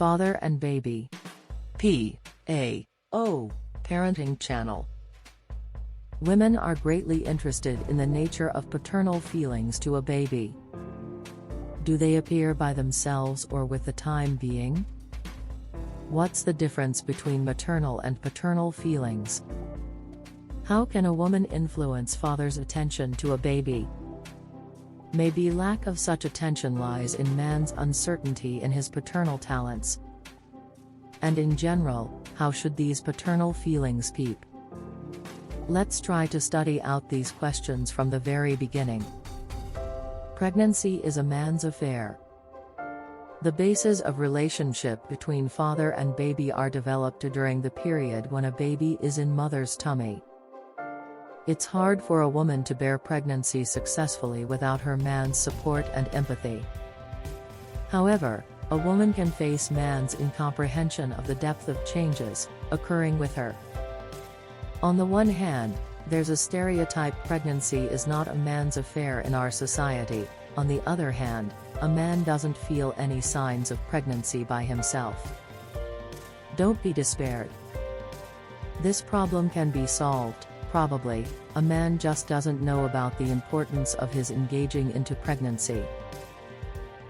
Father and Baby. P.A.O. Parenting Channel. Women are greatly interested in the nature of paternal feelings to a baby. Do they appear by themselves or with the time being? What's the difference between maternal and paternal feelings? How can a woman influence father's attention to a baby? Maybe lack of such attention lies in man's uncertainty in his paternal talents. And in general, how should these paternal feelings peep? Let's try to study out these questions from the very beginning. Pregnancy is a man's affair. The bases of relationship between father and baby are developed during the period when a baby is in mother's tummy. It's hard for a woman to bear pregnancy successfully without her man's support and empathy. However, a woman can face man's incomprehension of the depth of changes occurring with her. On the one hand, there's a stereotype pregnancy is not a man's affair in our society. On the other hand, a man doesn't feel any signs of pregnancy by himself. Don't be despaired. This problem can be solved. Probably, a man just doesn't know about the importance of his engaging into pregnancy.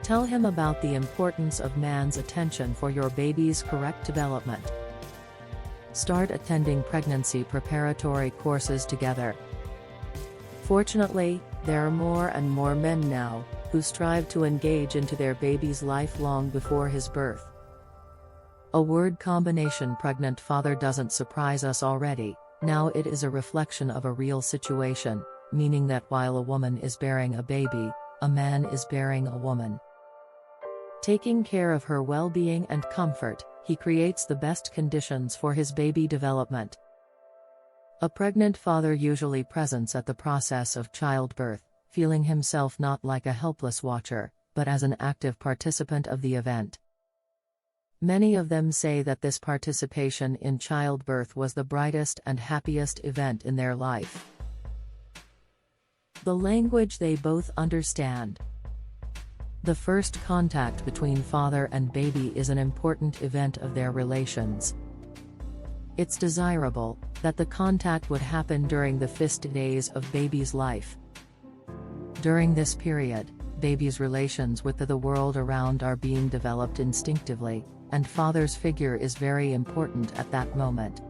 Tell him about the importance of man's attention for your baby's correct development. Start attending pregnancy preparatory courses together. Fortunately, there are more and more men now who strive to engage into their baby's life long before his birth. A word combination pregnant father doesn't surprise us already. Now it is a reflection of a real situation, meaning that while a woman is bearing a baby, a man is bearing a woman. Taking care of her well-being and comfort, he creates the best conditions for his baby development. A pregnant father usually presents at the process of childbirth, feeling himself not like a helpless watcher, but as an active participant of the event. Many of them say that this participation in childbirth was the brightest and happiest event in their life. The language they both understand. The first contact between father and baby is an important event of their relations. It's desirable that the contact would happen during the first days of baby's life. During this period, baby's relations with the world around are being developed instinctively, and father's figure is very important at that moment.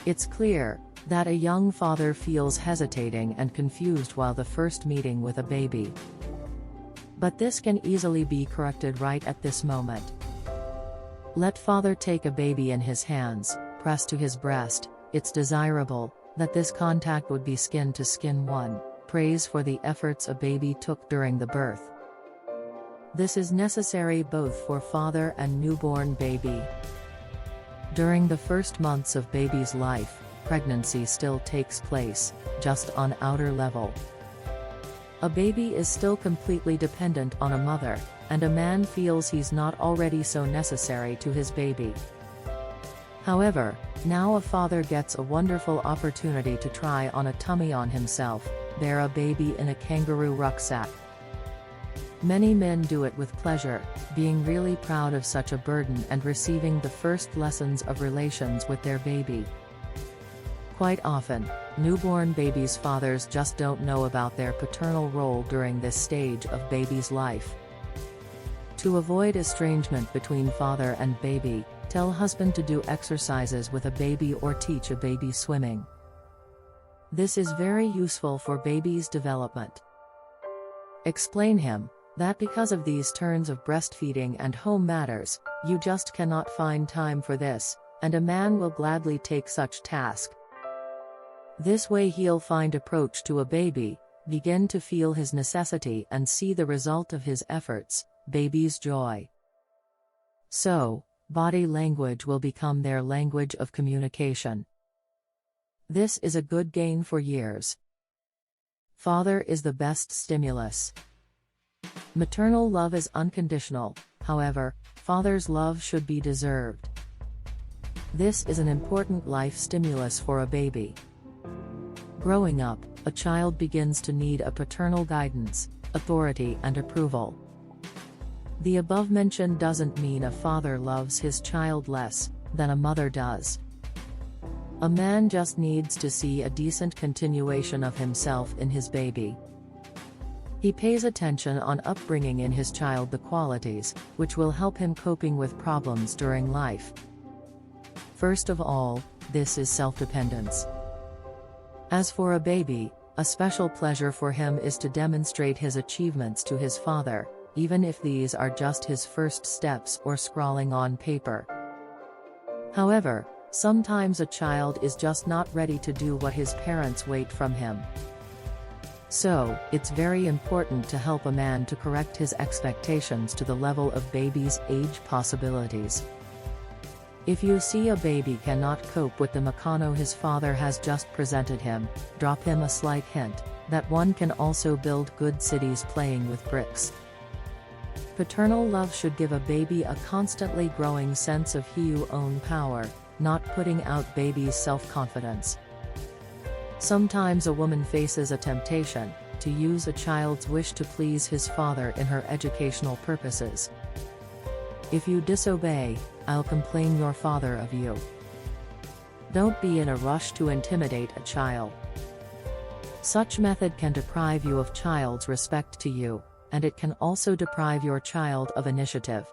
It's clear that a young father feels hesitating and confused while the first meeting with a baby. But this can easily be corrected right at this moment. Let father take a baby in his hands, press to his breast. It's desirable that this contact would be skin to skin. 1. Praise for the efforts a baby took during the birth. This is necessary both for father and newborn baby. During the first months of baby's life, pregnancy still takes place, just on outer level. A baby is still completely dependent on a mother, and a man feels he's not already so necessary to his baby. However, now a father gets a wonderful opportunity to try on a tummy on himself, bear a baby in a kangaroo rucksack. Many men do it with pleasure, being really proud of such a burden and receiving the first lessons of relations with their baby. Quite often, newborn babies' fathers just don't know about their paternal role during this stage of baby's life. To avoid estrangement between father and baby, tell husband to do exercises with a baby or teach a baby swimming. This is very useful for baby's development. Explain him that because of these turns of breastfeeding and home matters, you just cannot find time for this, and a man will gladly take such task. This way he'll find approach to a baby, begin to feel his necessity and see the result of his efforts, baby's joy. So, body language will become their language of communication. This is a good gain for years. Father is the best stimulus. Maternal love is unconditional, however, father's love should be deserved. This is an important life stimulus for a baby. Growing up, a child begins to need a paternal guidance, authority and approval. The above mention doesn't mean a father loves his child less than a mother does. A man just needs to see a decent continuation of himself in his baby. He pays attention on upbringing in his child the qualities which will help him coping with problems during life. First of all, this is self-dependence. As for a baby, a special pleasure for him is to demonstrate his achievements to his father, even if these are just his first steps or scrawling on paper. However, sometimes a child is just not ready to do what his parents wait from him. So, it's very important to help a man to correct his expectations to the level of baby's age possibilities. If you see a baby cannot cope with the meccano his father has just presented him, drop him a slight hint that one can also build good cities playing with bricks. Paternal love should give a baby a constantly growing sense of his own power, not putting out baby's self-confidence. Sometimes a woman faces a temptation to use a child's wish to please his father in her educational purposes. If you disobey, I'll complain your father of you. Don't be in a rush to intimidate a child. Such method can deprive you of child's respect to you, and it can also deprive your child of initiative.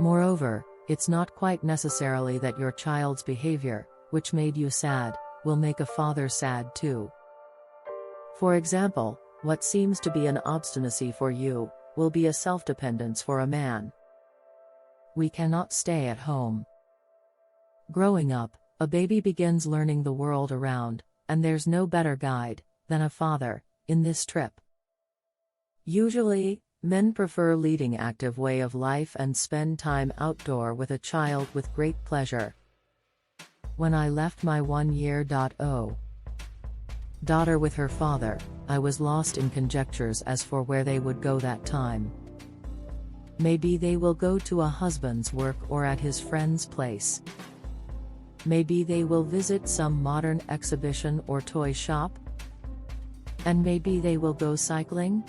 Moreover, it's not quite necessarily that your child's behavior, which made you sad, will make a father sad too. For example, what seems to be an obstinacy for you, will be a self-dependence for a man. We cannot stay at home. Growing up, a baby begins learning the world around, and there's no better guide than a father in this trip. Usually, men prefer leading active way of life and spend time outdoor with a child with great pleasure. When I left my 1-year-old daughter with her father, I was lost in conjectures as for where they would go that time. Maybe they will go to a husband's work or at his friend's place. Maybe they will visit some modern exhibition or toy shop. And maybe they will go cycling.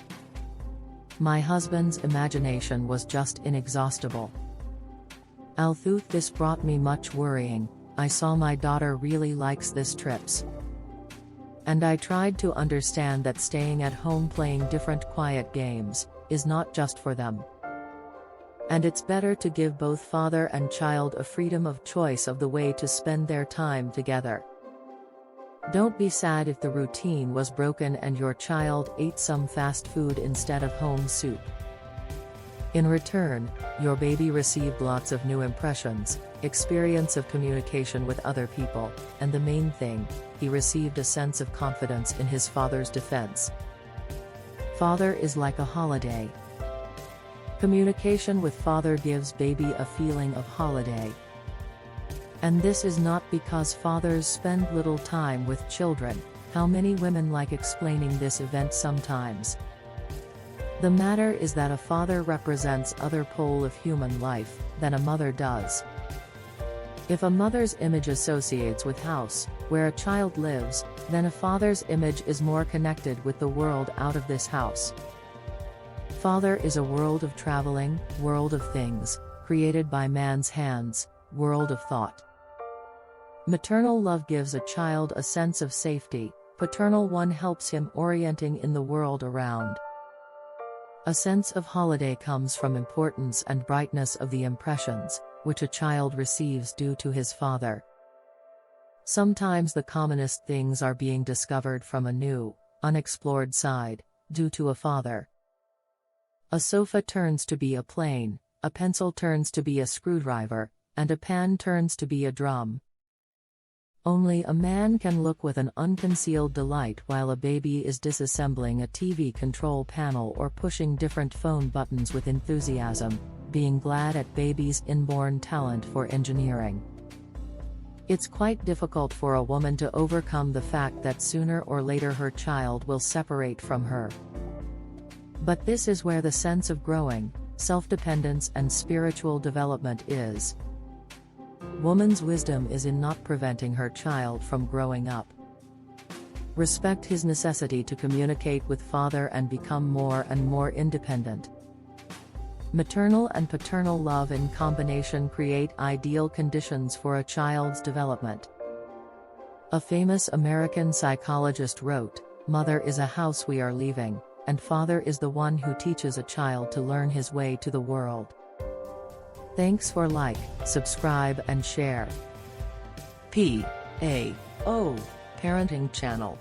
My husband's imagination was just inexhaustible. Although this brought me much worrying, I saw my daughter really likes this trips. And I tried to understand that staying at home playing different quiet games is not just for them. And it's better to give both father and child a freedom of choice of the way to spend their time together. Don't be sad if the routine was broken and your child ate some fast food instead of home soup. In return, your baby received lots of new impressions, experience of communication with other people, and the main thing, he received a sense of confidence in his father's defense. Father is like a holiday. Communication with father gives baby a feeling of holiday. And this is not because fathers spend little time with children. How many women like explaining this event sometimes. The matter is that a father represents other pole of human life than a mother does. If a mother's image associates with house, where a child lives, then a father's image is more connected with the world out of this house. Father is a world of traveling, world of things, created by man's hands, world of thought. Maternal love gives a child a sense of safety, paternal one helps him orienting in the world around. A sense of holiday comes from importance and brightness of the impressions, which a child receives due to his father. Sometimes the commonest things are being discovered from a new, unexplored side, due to a father. A sofa turns to be a plane, a pencil turns to be a screwdriver, and a pan turns to be a drum. Only a man can look with an unconcealed delight while a baby is disassembling a TV control panel or pushing different phone buttons with enthusiasm, being glad at baby's inborn talent for engineering. It's quite difficult for a woman to overcome the fact that sooner or later her child will separate from her. But this is where the sense of growing, self-dependence and spiritual development is. Woman's wisdom is in not preventing her child from growing up. Respect his necessity to communicate with father and become more and more independent. Maternal and paternal love in combination create ideal conditions for a child's development. A famous American psychologist wrote, "Mother is a house we are leaving, and father is the one who teaches a child to learn his way to the world." Thanks for like, subscribe and share. PAO Parenting Channel.